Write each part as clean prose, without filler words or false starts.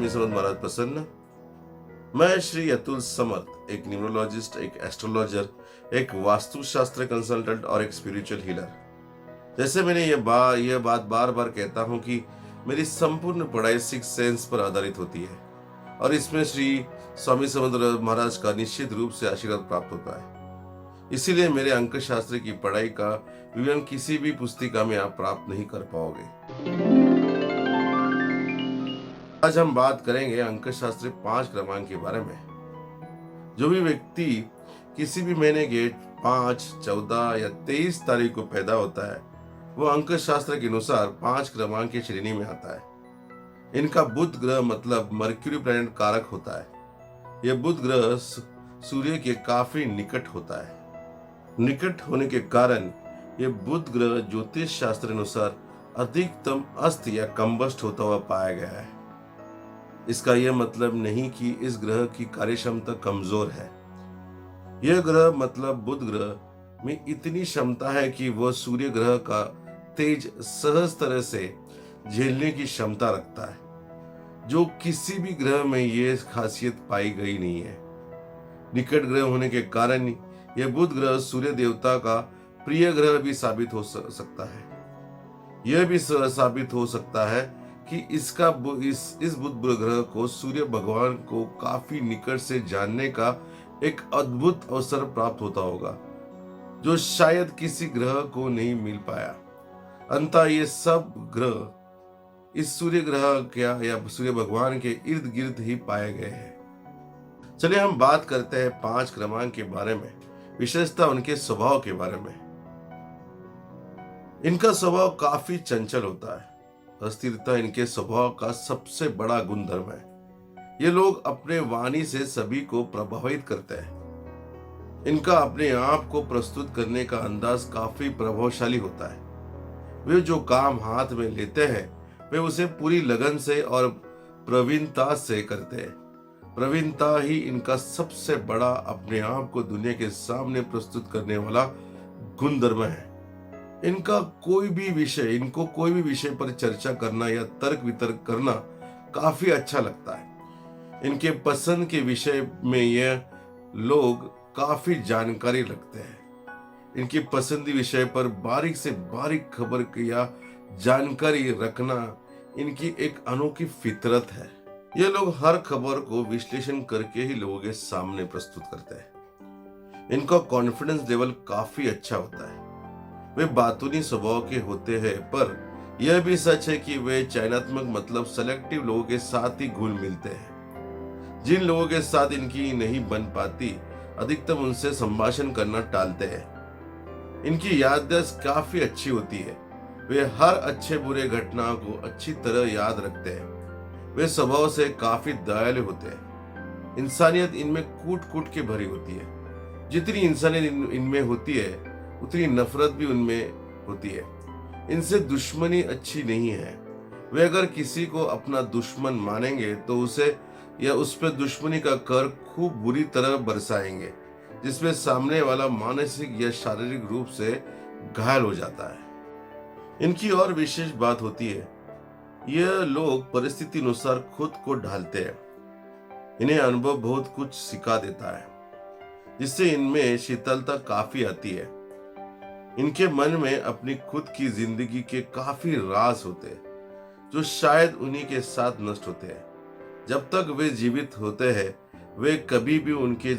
स्वामी समर्थ महाराज प्रसन्न। मैं श्री अतुल समर्थ, एक न्यूरोलॉजिस्ट, एक एस्ट्रोलॉजर, एक वास्तुशास्त्र कंसल्टेंट और एक स्पिरिचुअल हीलर। जैसे मैंने ये बात बार बार कहता हूँ कि मेरी संपूर्ण पढ़ाई सिक्स सेंस पर आधारित होती है और इसमें श्री स्वामी समर्थ महाराज का निश्चित रूप से आशीर्वाद प्राप्त होता है। इसीलिए मेरे अंक शास्त्र की पढ़ाई का विवरण किसी भी पुस्तिका में आप प्राप्त नहीं कर पाओगे। आज हम बात करेंगे अंक शास्त्र 5 क्रमांक के बारे में। जो भी व्यक्ति किसी भी महीने के 5, 14 या 23 तारीख को पैदा होता है वो अंक शास्त्र के अनुसार 5 क्रमांक की श्रेणी में आता है। इनका बुध ग्रह मतलब मर्क्यूरी प्लैनेट कारक होता है। यह बुध ग्रह सूर्य के काफी निकट होता है। निकट होने के कारण यह बुध ग्रह ज्योतिष शास्त्र अनुसार अधिकतम अस्त या कंबस्ट होता हुआ पाया गया है। इसका यह मतलब नहीं कि इस ग्रह की कार्यक्षमता कमजोर है। यह ग्रह मतलब बुध ग्रह में इतनी क्षमता है कि वह सूर्य ग्रह का तेज सहज तरह से झेलने की क्षमता रखता है, जो किसी भी ग्रह में यह खासियत पाई गई नहीं है। निकट ग्रह होने के कारण यह बुध ग्रह सूर्य देवता का प्रिय ग्रह भी साबित हो सकता है। यह भी साबित हो सकता है कि इस बुध ग्रह को सूर्य भगवान को काफी निकट से जानने का एक अद्भुत अवसर प्राप्त होता होगा, जो शायद किसी ग्रह को नहीं मिल पाया। अंततः ये सब ग्रह इस सूर्य ग्रह या सूर्य भगवान के इर्द गिर्द ही पाए गए हैं। चलिए हम बात करते हैं 5 क्रमांक के बारे में, विशेषता उनके स्वभाव के बारे में। इनका स्वभाव काफी चंचल होता है। अस्थिरता इनके स्वभाव का सबसे बड़ा गुणधर्म है। ये लोग अपने वाणी से सभी को प्रभावित करते हैं। इनका अपने आप को प्रस्तुत करने का अंदाज काफी प्रभावशाली होता है। वे जो काम हाथ में लेते हैं वे उसे पूरी लगन से और प्रवीणता से करते हैं। प्रवीणता ही इनका सबसे बड़ा अपने आप को दुनिया के सामने प्रस्तुत करने वाला गुणधर्म है। इनको कोई भी विषय पर चर्चा करना या तर्क वितर्क करना काफी अच्छा लगता है। इनके पसंद के विषय में यह लोग काफी जानकारी रखते हैं। इनकी पसंदी विषय पर बारीक से बारीक खबर या जानकारी रखना इनकी एक अनोखी फितरत है। ये लोग हर खबर को विश्लेषण करके ही लोगों के सामने प्रस्तुत करते हैं। इनका कॉन्फिडेंस लेवल काफी अच्छा होता है। वे बातूनी स्वभाव के होते हैं, पर यह भी सच है कि वे चयनात्मक मतलब सेलेक्टिव लोगों के साथ ही घुल मिलते हैं। जिन लोगों के साथ इनकी नहीं बन पाती, अधिकतम उनसे संभाषण करना टालते हैं। इनकी याददाश्त काफी अच्छी होती है। वे हर अच्छे बुरे घटना को अच्छी तरह याद रखते हैं। वे स्वभाव से काफी दयालु होते हैं। इंसानियत इनमें कूट कूट के भरी होती है। जितनी इंसानियत इनमें होती है उतनी नफरत भी उनमें होती है। इनसे दुश्मनी अच्छी नहीं है। वे अगर किसी को अपना दुश्मन मानेंगे तो उसे या उस पर दुश्मनी का कर खूब बुरी तरह बरसाएंगे, जिसमें सामने वाला मानसिक या शारीरिक रूप से घायल हो जाता है। इनकी और विशेष बात होती है, यह लोग परिस्थिति अनुसार खुद को ढालते हैं। इन्हें अनुभव बहुत कुछ सिखा देता है, जिससे इनमें शीतलता काफी आती है। इनके मन में अपनी खुद की जिंदगी के काफी राज होते हैं, जो शायद उन्हीं के साथ नष्ट होते हैं। जब तक वे जीवित होते हैं वे कभी भी उनके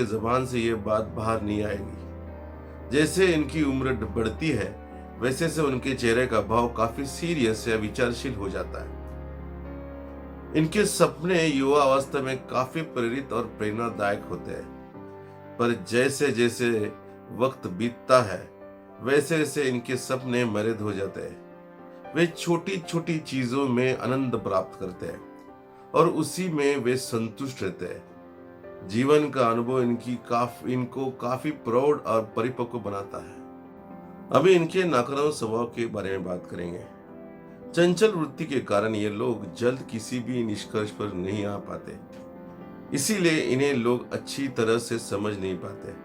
जबान से ये बात बाहर नहीं आएगी। जैसे इनकी उम्र बढ़ती है वैसे से उनके चेहरे का भाव काफी सीरियस या विचारशील हो जाता है। इनके सपने युवा अवस्था में काफी प्रेरित और प्रेरणादायक होते हैं, पर जैसे जैसे वक्त बीतता है वैसे वैसे इनके सपने मर्याद हो जाते हैं। वे छोटी छोटी चीजों में आनंद प्राप्त करते हैं और उसी में वे संतुष्ट रहते हैं। जीवन का अनुभव इनको काफी प्रौढ़ और परिपक्व बनाता है। अभी इनके नकारात्मक स्वभाव के बारे में बात करेंगे। चंचल वृत्ति के कारण ये लोग जल्द किसी भी निष्कर्ष पर नहीं आ पाते, इसीलिए इन्हें लोग अच्छी तरह से समझ नहीं पाते।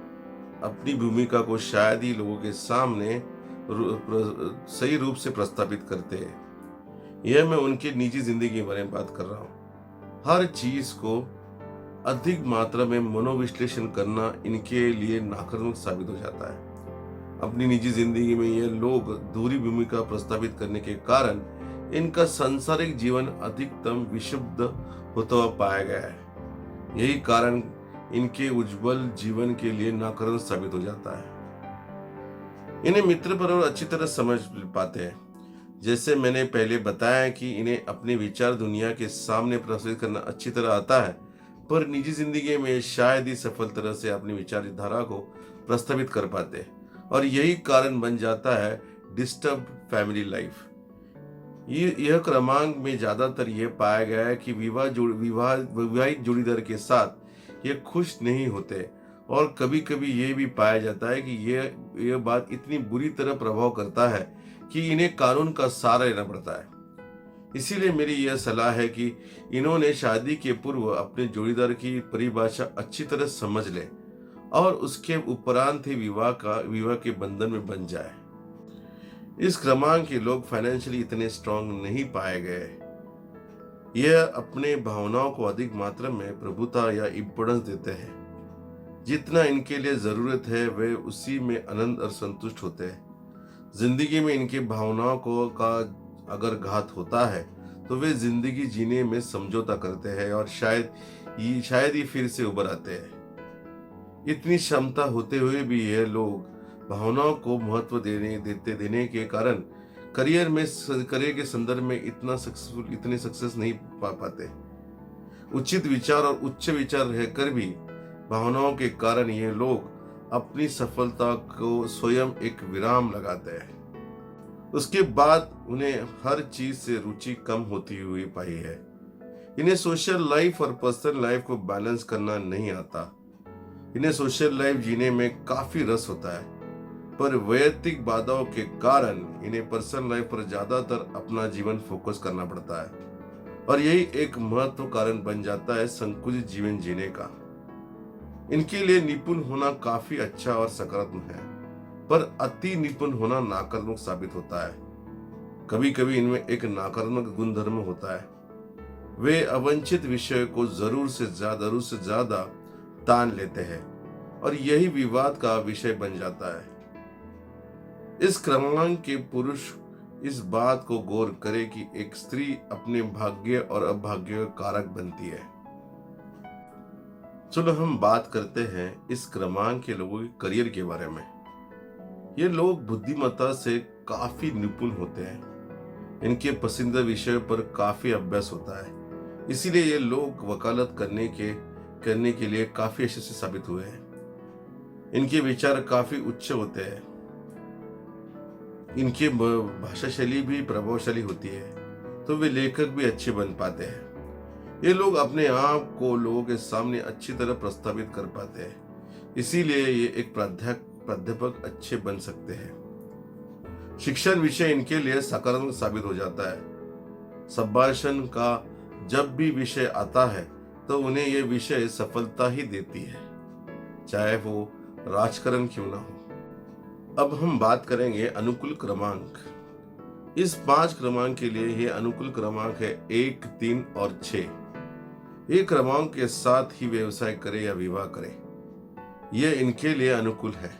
अपनी भूमिका को शायद ही लोगों के सामने सही रूप से प्रस्तावित करते हैं। यह मैं उनकी निजी जिंदगी के बारे में बात कर रहा हूँ। हर चीज को अधिक मात्रा में मनोविश्लेषण करना इनके लिए नाकारात्मक साबित हो जाता है। अपनी निजी जिंदगी में ये लोग दूरी भूमिका प्रस्तावित करने के कारण इनका सांसारिक जीवन अधिकतम विशुद्ध होता हुआ पाया गया है। यही कारण इनके उज्जवल जीवन के लिए नकारात्मक साबित हो जाता है। इन्हें मित्र परिवार अच्छी तरह समझ पाते हैं। जैसे मैंने पहले बताया कि इन्हें अपने विचार दुनिया के सामने प्रस्तुत करना अच्छी तरह आता है, पर निजी जिंदगी में शायद ही सफल तरह से अपनी विचारधारा को प्रस्तावित कर पाते, और यही कारण बन जाता है डिस्टर्ब फैमिली लाइफ। यह क्रमांक में ज्यादातर यह पाया गया है कि विवाहित जोड़ीदार के साथ ये खुश नहीं होते, और कभी कभी ये भी पाया जाता है कि यह बात इतनी बुरी तरह प्रभाव करता है कि इन्हें कानून का सहारा लेना पड़ता है। इसीलिए मेरी यह सलाह है कि इन्होंने शादी के पूर्व अपने जोड़ीदार की परिभाषा अच्छी तरह समझ ले और उसके उपरांत ही विवाह के बंधन में बन जाए। इस क्रमांक के लोग फाइनेंशियली इतने स्ट्रांग नहीं पाए गए। यह अपने भावनाओं को अधिक मात्रा में प्रभुता या इम्पोर्टेंस देते हैं। जितना इनके लिए जरूरत है वे उसी में आनंद और संतुष्ट होते हैं। जिंदगी में इनके भावनाओं का अगर घात होता है तो वे जिंदगी जीने में समझौता करते हैं और शायद ही फिर से उबर आते हैं। इतनी क्षमता होते हुए भी यह लोग भावनाओं को महत्व देने के कारण करियर के संदर्भ में इतने सक्सेस नहीं पा पाते। उचित विचार और उच्च विचार रहकर भी भावनाओं के कारण ये लोग अपनी सफलता को स्वयं एक विराम लगाते हैं। उसके बाद उन्हें हर चीज से रुचि कम होती हुई पाई है। इन्हें सोशल लाइफ और पर्सनल लाइफ को बैलेंस करना नहीं आता। इन्हें सोशल लाइफ जीने में काफी रस होता है, पर वैयक्तिक बाधाओं के कारण इन्हें पर्सनल लाइफ पर ज्यादातर अपना जीवन फोकस करना पड़ता है, और यही एक महत्व कारण बन जाता है संकुचित जीवन जीने का। इनके लिए निपुण होना काफी अच्छा और सकारात्मक है, पर अति निपुण होना नकारात्मक साबित होता है। कभी कभी इनमें एक नकारात्मक गुणधर्म होता है। वे अवांछित विषय को जरूर से ज्यादा तान लेते हैं, और यही विवाद का विषय बन जाता है। इस क्रमांक के पुरुष इस बात को गौर करे कि एक स्त्री अपने भाग्य और अभाग्य का कारक बनती है। चलो हम बात करते हैं इस क्रमांक के लोगों के करियर के बारे में। ये लोग बुद्धिमत्ता से काफी निपुण होते हैं। इनके पसंदीदा विषयों पर काफी अभ्यास होता है, इसीलिए ये लोग वकालत करने के लिए काफी यशस्वी साबित हुए हैं। इनके विचार काफी उच्च होते हैं। इनकी भाषा शैली भी प्रभावशाली होती है, तो वे लेखक भी अच्छे बन पाते हैं। ये लोग अपने आप को लोगों के सामने अच्छी तरह प्रस्तावित कर पाते हैं, इसीलिए ये एक प्राध्यापक अच्छे बन सकते हैं। शिक्षण विषय इनके लिए सकारात्मक साबित हो जाता है। संभाषण का जब भी विषय आता है तो उन्हें यह विषय सफलता ही देती है, चाहे वो राजकारण क्यों ना हो। अब हम बात करेंगे अनुकूल क्रमांक। इस 5 क्रमांक के लिए ये अनुकूल क्रमांक है 1, 3 और 6। ये क्रमांक के साथ ही व्यवसाय करे या विवाह करे, यह इनके लिए अनुकूल है।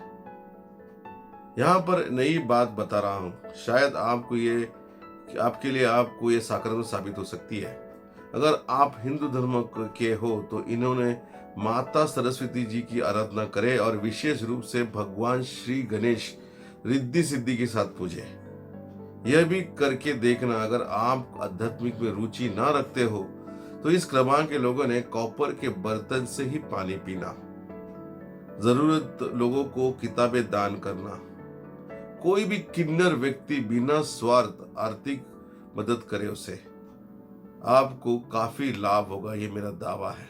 यहाँ पर नई बात बता रहा हूँ, शायद आपके लिए ये सकारात्मक साबित हो सकती है। अगर आप हिंदू धर्म के हो तो इन्होंने माता सरस्वती जी की आराधना करें और विशेष रूप से भगवान श्री गणेश रिद्धि सिद्धि के साथ पूजे। यह भी करके देखना, अगर आप आध्यात्मिक में रुचि ना रखते हो तो इस क्रमांक के लोगों ने कॉपर के बर्तन से ही पानी पीना, जरूरत लोगों को किताबें दान करना, कोई भी किन्नर व्यक्ति बिना स्वार्थ आर्थिक मदद करे उसे, आपको काफी लाभ होगा, ये मेरा दावा है।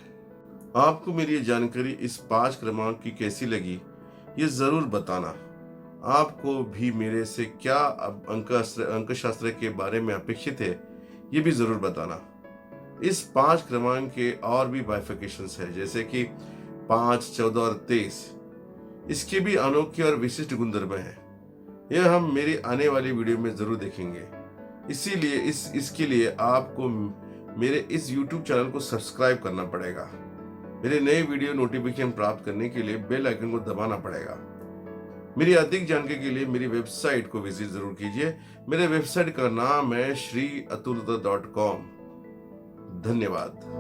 आपको मेरी ये जानकारी इस 5 क्रमांक की कैसी लगी ये जरूर बताना। आपको भी मेरे से क्या अंक शास्त्र के बारे में अपेक्षित है ये भी जरूर बताना। इस 5 क्रमांक के और भी बाइफिकेशंस है, जैसे कि 5, 14 और 23। इसके भी अनोखे और विशिष्ट गुणधर्म है। यह हम मेरी आने वाली वीडियो में जरूर देखेंगे। इसीलिए इसके लिए आपको मेरे इस YouTube चैनल को सब्सक्राइब करना पड़ेगा। मेरे नए वीडियो नोटिफिकेशन प्राप्त करने के लिए बेल आइकन को दबाना पड़ेगा। मेरी अधिक जानकारी के लिए मेरी वेबसाइट को विजिट जरूर कीजिए। मेरे वेबसाइट का नाम है श्रीअतुल.com। धन्यवाद।